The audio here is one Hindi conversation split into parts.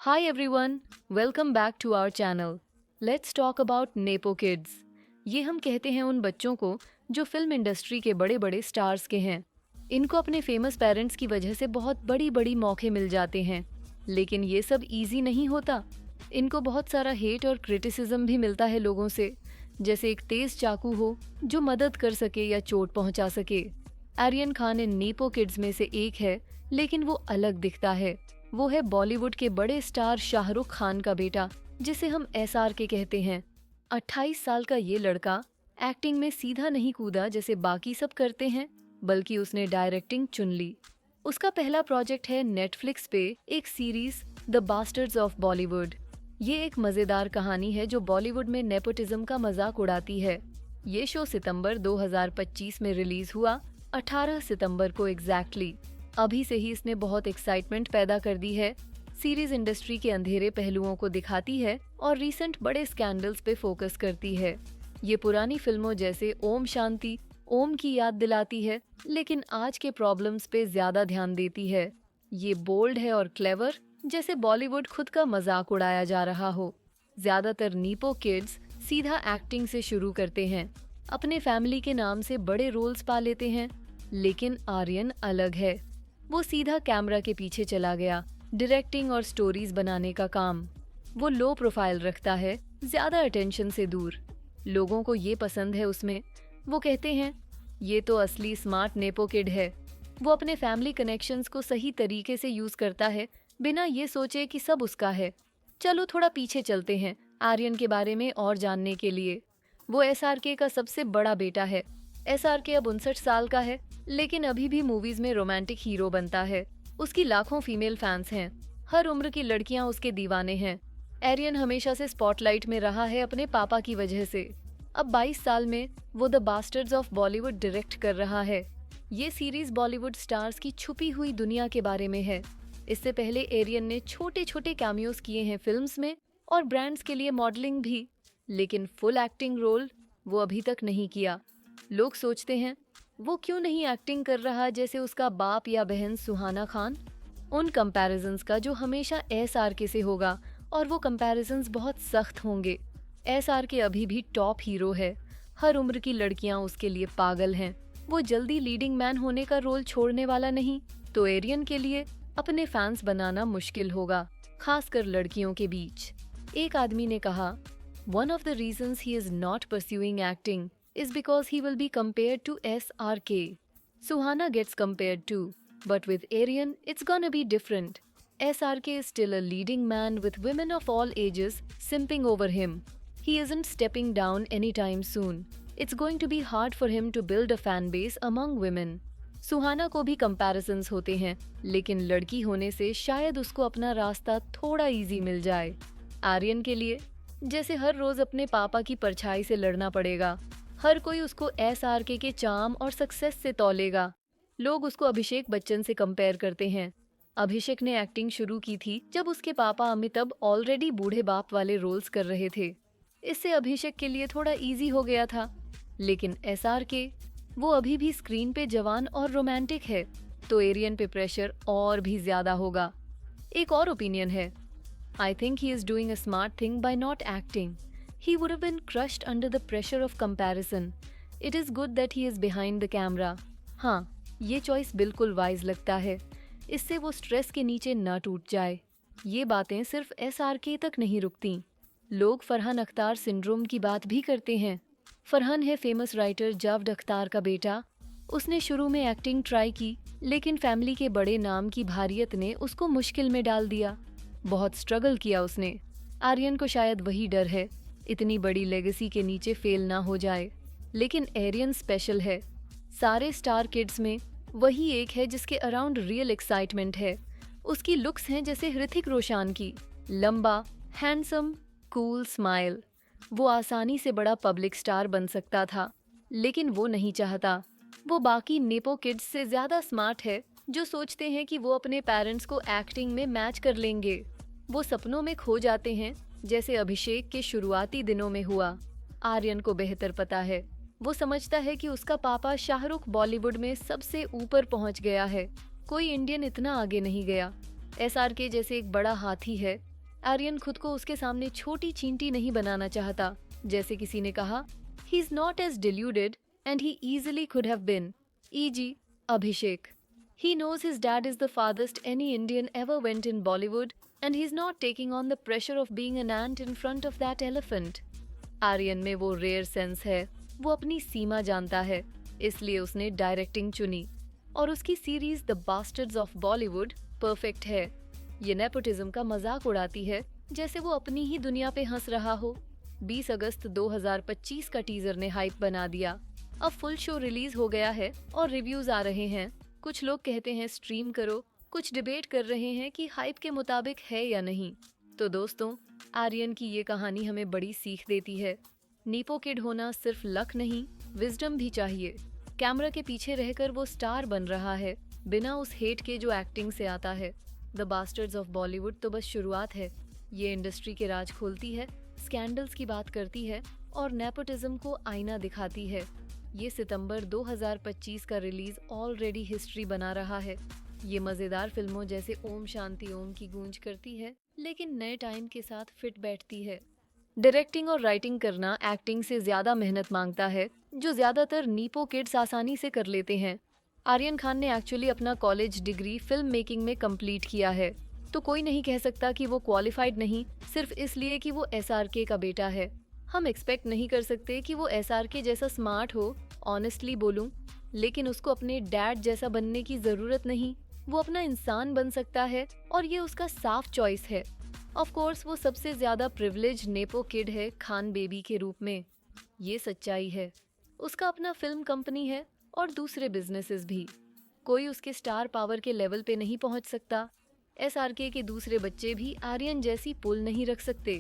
Hi everyone, welcome back to our channel. Let's talk about nepo kids. ये हम कहते हैं उन बच्चों को जो फिल्म इंडस्ट्री के बड़े बड़े स्टार्स के हैं. इनको अपने फेमस पेरेंट्स की वजह से बहुत बड़ी बड़ी मौके मिल जाते हैं. लेकिन ये सब इजी नहीं होता. इनको बहुत सारा हेट और क्रिटिसिज्म भी मिलता है लोगों से, जैसे एक तेज चाकू हो जो मदद कर सके या चोट पहुंचा सके. आर्यन खान इन नेपो किड्स में से एक है, लेकिन वो अलग दिखता है. वो है बॉलीवुड के बड़े स्टार शाहरुख खान का बेटा, जिसे हम SRK कहते हैं. 28 साल का ये लड़का एक्टिंग में सीधा नहीं कूदा जैसे बाकी सब करते हैं, बल्कि उसने डायरेक्टिंग चुन ली. उसका पहला प्रोजेक्ट है नेटफ्लिक्स पे एक series the bastards of Bollywood. ये एक मजेदार कहानी है जो बॉलीवुड में नेपोटिज्म का मजाक उड़ाती है. ये शो सितंबर 2025 में रिलीज हुआ, 18 सितंबर को एग्जैक्टली. अभी से ही इसने बहुत एक्साइटमेंट पैदा कर दी है. सीरीज इंडस्ट्री के अंधेरे पहलुओं को दिखाती है और रीसेंट बड़े स्कैंडल्स पे फोकस करती है. ये पुरानी फिल्मों जैसे ओम शांति ओम की याद दिलाती है, लेकिन आज के प्रॉब्लम्स पे ज्यादा ध्यान देती है. ये बोल्ड है और क्लेवर, जैसे बॉलीवुड खुद का मजाक उड़ाया जा रहा हो. ज्यादातर नीपो किड्स सीधा एक्टिंग से शुरू करते हैं, अपने फैमिली के नाम से बड़े रोल्स पा लेते हैं. लेकिन आर्यन अलग है. वो सीधा कैमरा के पीछे चला गया, डायरेक्टिंग और स्टोरीज बनाने का काम. वो लो प्रोफाइल रखता है, ज्यादा अटेंशन से दूर. लोगों को ये पसंद है उसमें. वो कहते हैं ये तो असली स्मार्ट नेपो किड है. वो अपने फैमिली कनेक्शंस को सही तरीके से यूज करता है, बिना ये सोचे कि सब उसका है. चलो थोड़ा पीछे चलते हैं आर्यन के बारे में और जानने के लिए. वो SRK का सबसे बड़ा बेटा है. SRK अब 59 साल का है, लेकिन अभी भी मूवीज में रोमांटिक हीरो बनता है. उसकी लाखों फीमेल फैंस हैं. हर उम्र की लड़कियां उसके दीवाने हैं. एरियन हमेशा से स्पॉटलाइट में रहा है अपने पापा की वजह से. अब 22 साल में वो the bastards of Bollywood direct कर रहा है. ये सीरीज बॉलीवुड स्टार्स की छुपी हुई दुनिया के बारे में है. इससे पहले एरियन ने छोटे छोटे कैमियोज किए हैं फिल्म्स में और ब्रांड्स के लिए मॉडलिंग भी, लेकिन फुल एक्टिंग रोल वो अभी तक नहीं किया. लोग सोचते हैं वो क्यों नहीं एक्टिंग कर रहा जैसे उसका बाप या बहन सुहाना खान. उन कंपैरिजंस का जो हमेशा SRK से होगा, और वो कंपैरिजंस बहुत सख्त होंगे. SRK अभी भी टॉप हीरो है. हर उम्र की लड़कियां उसके लिए पागल हैं. वो जल्दी लीडिंग मैन होने का रोल छोड़ने वाला नहीं. तो एरियन के लिए अपने फैंस बनाना मुश्किल होगा, खासकर लड़कियों के बीच. एक आदमी ने कहा, one of the reasons he is not pursuing acting is because he will be compared to SRK. Suhana gets compared too, but with Aryan, it's gonna be different. SRK is still a leading man with women of all ages simping over him. He isn't stepping down anytime soon. It's going to be hard for him to build a fan base among women. सुहाना को भी comparisons होते हैं, लेकिन लड़की होने से शायद उसको अपना रास्ता थोड़ा इजी मिल जाए. आर्यन के लिए जैसे हर रोज अपने पापा की परछाई से लड़ना पड़ेगा. हर कोई उसको SRK के चार्म और सक्सेस से तौलेगा. लोग उसको अभिषेक बच्चन से कंपेयर करते हैं. अभिषेक ने एक्टिंग शुरू की थी जब उसके पापा अमिताभ ऑलरेडी बूढ़े बाप वाले रोल्स कर रहे थे. इससे अभिषेक के लिए थोड़ा इजी हो गया था. लेकिन SRK वो अभी भी स्क्रीन पे जवान और रोमांटिक है, तो एरियन पे प्रेशर और भी ज्यादा होगा. एक और ओपिनियन है, I think he is doing a smart thing by not acting. He would have been crushed under the pressure of comparison. It is good that he is behind the camera. हाँ, ये चॉइस बिल्कुल वाइज लगता है. इससे वो स्ट्रेस के नीचे न टूट जाए. ये बातें सिर्फ SRK तक नहीं रुकती. लोग फरहान अख्तार सिंड्रोम की बात भी करते हैं. फरहान है फेमस राइटर जावेद अख्तार का बेटा. उसने शुरू में एक्टिंग ट्राई की, लेकिन फैमिली के बड़े नाम की भारियत ने उसको मुश्किल में डाल दिया. बहुत स्ट्रगल किया उसने. आर्यन को शायद वही डर है, इतनी बड़ी लेगेसी के नीचे फेल ना हो जाए. लेकिन एरियन स्पेशल है. सारे स्टार किड्स में वही एक है जिसके अराउंड रियल एक्साइटमेंट है. उसकी लुक्स हैं जैसे ऋतिक रोशन की. लंबा, हैंडसम, कूल स्माइल. वो आसानी से बड़ा पब्लिक स्टार बन सकता था, लेकिन वो नहीं चाहता. वो बाकी नेपो किड्स से ज्यादा स्मार्ट है, जो सोचते हैं कि वो अपने पेरेंट्स को एक्टिंग में मैच कर लेंगे. वो सपनों में खो जाते हैं, जैसे अभिषेक के शुरुआती दिनों में हुआ. आर्यन को बेहतर पता है. वो समझता है कि उसका पापा शाहरुख बॉलीवुड में सबसे ऊपर पहुंच गया है. कोई इंडियन इतना आगे नहीं गया. SRK जैसे एक बड़ा हाथी है, आर्यन खुद को उसके सामने छोटी चींटी नहीं बनाना चाहता। जैसे किसी ने कहा, he is not as deluded and he easily could have been, e.g. Abhishek. He knows his dad is the farthest any Indian ever went in Bollywood and he's not taking on the pressure of being an ant in front of that elephant. Aryan में वो रेयर सेंस है, वो अपनी सीमा जानता है, इसलिए उसने डायरेक्टिंग चुनी और उसकी series the bastards of Bollywood perfect है। ये नेपोटिज्म का मजाक उड़ाती है जैसे वो अपनी ही दुनिया पे हंस रहा हो। 20 अगस्त 2025 का टीजर ने हाइप बना दिया। अब फुल शो रिलीज हो गया है और रिव्यूज आ रहे हैं। कुछ लोग कहते हैं स्ट्रीम करो, कुछ डिबेट कर रहे हैं कि हाइप के मुताबिक है या नहीं। तो दोस्तों, आर्यन की ये कहानी हमें बड़ी सीख देती है। नीपो किड होना सिर्फ लक नहीं, विजडम भी चाहिए। कैमरा के पीछे रहकर वो स्टार बन रहा है, बिना उस हेट के जो एक्टिंग से आता है। द बास्टर्ड्स ऑफ बॉलीवुड तो बस शुरुआत है। ये इंडस्ट्री के राज खोलती है, स्कैंडल्स की बात करती है और नेपोटिज्म को आईना दिखाती है। ये सितंबर 2025 का रिलीज ऑलरेडी हिस्ट्री बना रहा है। ये मजेदार फिल्मों जैसे ओम शांति ओम की गूंज करती है, लेकिन नए टाइम के साथ फिट बैठती है। डायरेक्टिंग और राइटिंग करना एक्टिंग से ज्यादा मेहनत मांगता है, जो ज्यादातर नीपो किड्स आसानी से कर लेते हैं। आर्यन खान ने एक्चुअली अपना कॉलेज डिग्री फिल्म मेकिंग में कंप्लीट किया है, तो कोई नहीं कह सकता कि वो क्वालिफाइड नहीं सिर्फ इसलिए कि वो SRK का बेटा है। हम एक्सपेक्ट नहीं कर सकते कि वो SRK जैसा स्मार्ट हो, ऑनेस्टली बोलूं, लेकिन उसको अपने डैड जैसा बनने की जरूरत नहीं। वो अपना इंसान बन सकता है और ये उसका साफ चॉइस है। ऑफ कोर्स वो सबसे ज्यादा प्रिविलेज नेपो किड है खान बेबी के रूप में। ये सच्चाई है। उसका अपना फिल्म कंपनी है और दूसरे बिजनेसेस भी। कोई उसके स्टार पावर के लेवल पे नहीं पहुंच सकता। SRK के दूसरे बच्चे भी आर्यन जैसी पुल नहीं रख सकते।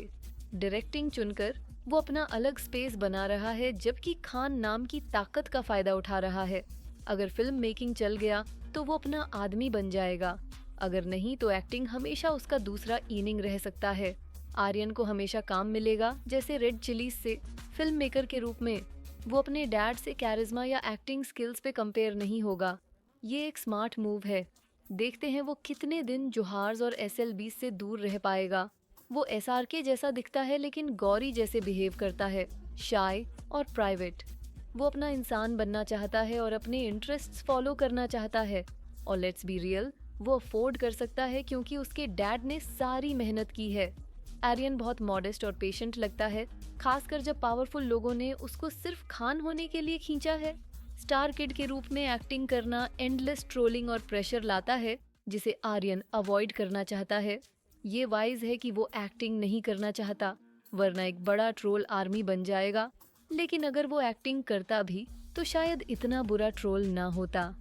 डायरेक्टिंग चुनकर वो अपना अलग स्पेस बना रहा है, जबकि खान नाम की ताकत का फायदा उठा रहा है। अगर फिल्म मेकिंग चल गया तो वो अपना आदमी बन जाएगा, अगर नहीं तो एक्टिंग हमेशा उसका दूसरा इनिंग रह सकता है। आर्यन को हमेशा काम मिलेगा, जैसे रेड चिलीज से। फिल्म मेकर के रूप में वो अपने डैड से कैरिज्मा या एक्टिंग स्किल्स पे कंपेयर नहीं होगा। ये एक स्मार्ट मूव है। देखते हैं वो कितने दिन जोहार्स और SLB से दूर रह पाएगा। वो SRK जैसा दिखता है लेकिन गौरी जैसे बिहेव करता है, शाय और प्राइवेट। वो अपना इंसान बनना चाहता है और अपने इंटरेस्ट्स फॉलो करना चाहता है। और लेट्स बी रियल, वो अफोर्ड कर सकता है क्योंकि उसके डैड ने सारी मेहनत की है। आर्यन बहुत मॉडेस्ट और पेशेंट लगता है, खासकर जब पावरफुल लोगों ने उसको सिर्फ खान होने के लिए खींचा है। स्टार किड के रूप में एक्टिंग करना एंडलेस ट्रोलिंग और प्रेशर लाता है, जिसे आर्यन अवॉइड करना चाहता है। ये वाइज है कि वो एक्टिंग नहीं करना चाहता, वरना एक बड़ा ट्रोल आर्मी बन जाएगा। लेकिन अगर वो एक्टिंग करता भी तो शायद इतना बुरा ट्रोल ना होता।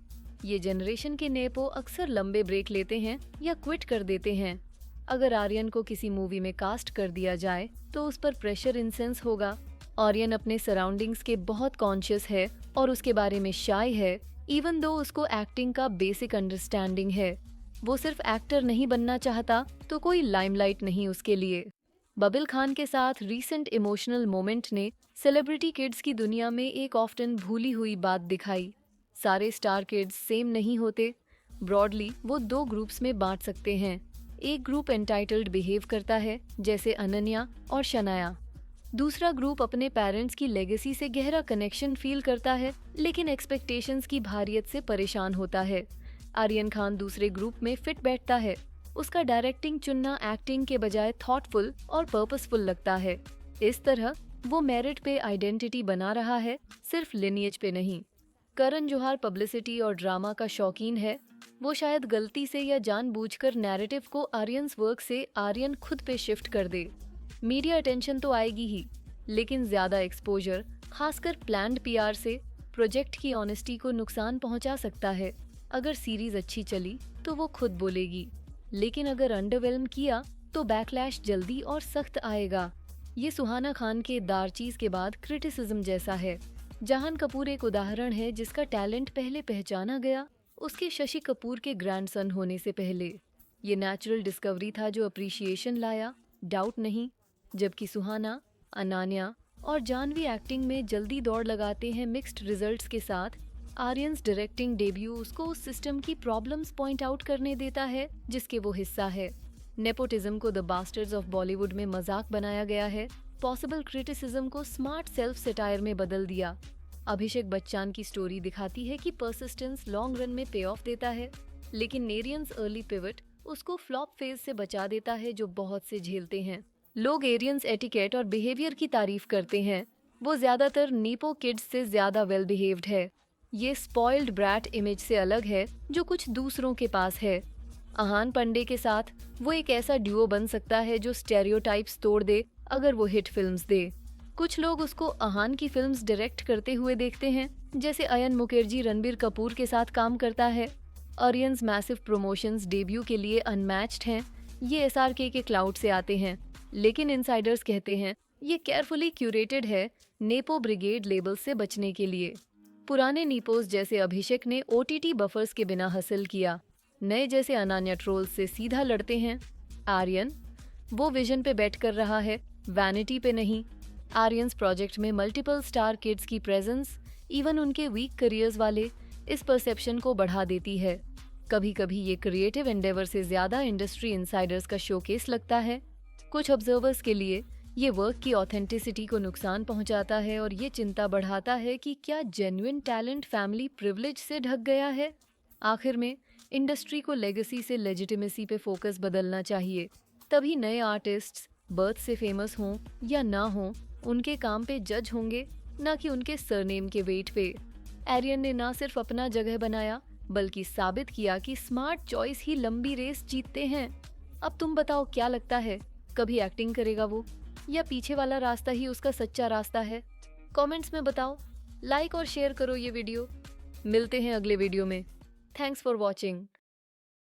ये जनरेशन के नेपो अक्सर लंबे ब्रेक लेते हैं या क्विट कर देते हैं। अगर आर्यन को किसी मूवी में कास्ट कर दिया जाए तो उस पर प्रेशर इंसेंस होगा। आर्यन अपने सराउंडिंग्स के बहुत कॉन्शियस है और उसके बारे में शाय है, इवन दो उसको एक्टिंग का बेसिक अंडरस्टैंडिंग है। वो सिर्फ एक्टर नहीं बनना चाहता तो कोई लाइमलाइट नहीं उसके लिए। बबिल खान के साथ रीसेंट इमोशनल मोमेंट ने सेलिब्रिटी किड्स की दुनिया में एक ऑफ्टन भूली हुई बात दिखाई। सारे स्टार किड्स सेम नहीं होते। ब्रॉडली वो 2 ग्रुप्स में बांट सकते हैं। एक ग्रुप एंटाइटल्ड बिहेव करता है, जैसे अनन्या और शनाया। दूसरा ग्रुप अपने पेरेंट्स की लेगेसी से गहरा कनेक्शन फील करता है, लेकिन एक्सपेक्टेशंस की भारियत से परेशान होता है। आर्यन खान दूसरे ग्रुप में फिट बैठता है। उसका डायरेक्टिंग चुनना एक्टिंग के बजाय थॉटफुल और पर्पसफुल लगता है। इस तरह वो मेरिट पे आइडेंटिटी बना रहा है, सिर्फ लिनिएज पे नहीं। करण जौहर पब्लिसिटी और ड्रामा का शौकीन है। वो शायद गलती से या जानबूझकर नैरेटिव को आर्यन्स वर्क से आर्यन खुद पे शिफ्ट कर दे। मीडिया अटेंशन तो आएगी ही, लेकिन ज्यादा एक्सपोजर, खासकर प्लान्ड PR से, प्रोजेक्ट की ऑनेस्टी को नुकसान पहुंचा सकता है। अगर सीरीज अच्छी चली तो वो खुद बोलेगी, लेकिन अगर अंडरवेल्म किया तो बैकलैश जल्दी और सख्त आएगा। ये सुहाना खान के दारचीज के बाद क्रिटिसिज्म जैसा है। जहान कपूर एक उदाहरण है जिसका टैलेंट पहले पहचाना गया, उसके शशि कपूर के ग्रैंडसन होने से पहले। ये नेचुरल डिस्कवरी था जो अप्रिशिएशन लाया, डाउट नहीं। जबकि सुहाना, अनान्या और जानवी एक्टिंग में जल्दी दौड़ लगाते हैं मिक्स्ड रिजल्ट्स के साथ। आर्यन्स डायरेक्टिंग डेब्यू उसको उस सिस्टम की प्रॉब्लम्स पॉइंट आउट करने देता है जिसके वो हिस्सा है। नेपोटिज्म को द बास्टर्ड्स ऑफ बॉलीवुड में मजाक बनाया गया है, पॉसिबल क्रिटिसिज्म को स्मार्ट सेल्फ सेटायर में बदल दिया। अभिषेक बच्चन की स्टोरी दिखाती है कि परसिस्टेंस लॉन्ग रन में पे ऑफ देता है, लेकिन नेरियंस अर्ली पिवट उसको फ्लॉप फेज से बचा देता है जो बहुत से झेलते हैं। लोग एरियंस एटिकेट और बिहेवियर की तारीफ करते हैं। वो ज्यादातर नीपो किड्स से ज्यादा वेल बिहेव्ड है। ये स्पॉइल्ड ब्रैट इमेज से अलग है जो कुछ दूसरों के पास है। अहान पांडे के साथ वो एक ऐसा ड्यूओ बन सकता है जो स्टेरियोटाइप्स तोड़ दे अगर वो हिट फिल्म्स दे। कुछ लोग उसको अहान की फिल्म्स डायरेक्ट करते हुए देखते हैं, जैसे अयन मुखर्जी रणबीर कपूर के साथ काम करता है। आर्यंस मैसिव प्रमोशंस डेब्यू के लिए अनमैच्ड हैं। ये एसआरके के क्लाउड से आते हैं, लेकिन इनसाइडर्स कहते हैं ये केयरफुली क्यूरेटेड है नेपो ब्रिगेड लेबल से बचने के लिए। पुराने नीपोस जैसे अभिषेक ने ओटीटी बफर्स के बिना हासिल किया, नए जैसे अनान्या ट्रोल्स से सीधा लड़ते हैं। आर्यन वो विजन पे बेट कर रहा है, वैनिटी पे नहीं। आर्यंस प्रोजेक्ट में मल्टीपल स्टार किड्स की प्रेजेंस, इवन उनके वीक करियर्स वाले, इस परसेप्शन को बढ़ा देती है। कभी कभी ये क्रिएटिव एंडेवर से ज्यादा इंडस्ट्री इनसाइडर्स का शोकेस लगता है। कुछ ऑब्जर्वर्स के लिए ये वर्क की ऑथेंटिसिटी को नुकसान पहुंचाता है और ये चिंता बढ़ाता है कि क्या जेन्युइन टैलेंट फैमिली प्रिविलेज से ढक गया है। आखिर में इंडस्ट्री को लेगेसी से लेजिटिमेसी पे फोकस बदलना चाहिए, तभी नए आर्टिस्ट्स बर्थ से फेमस हों या ना हों, उनके काम पे जज होंगे, ना कि उनके सरनेम के वेट पे। एरियन ने ना सिर्फ अपना जगह बनाया, बल्कि साबित किया कि स्मार्ट चॉइस ही लंबी रेस जीतते हैं। अब तुम बताओ क्या लगता है, कभी एक्टिंग करेगा वो, या पीछे वाला रास्ता ही उसका सच्चा रास्ता है? कमेंट्स में बताओ, लाइक और शेयर करो ये वीडियो। मिलते हैं अगले वीडियो में। Thanks for watching.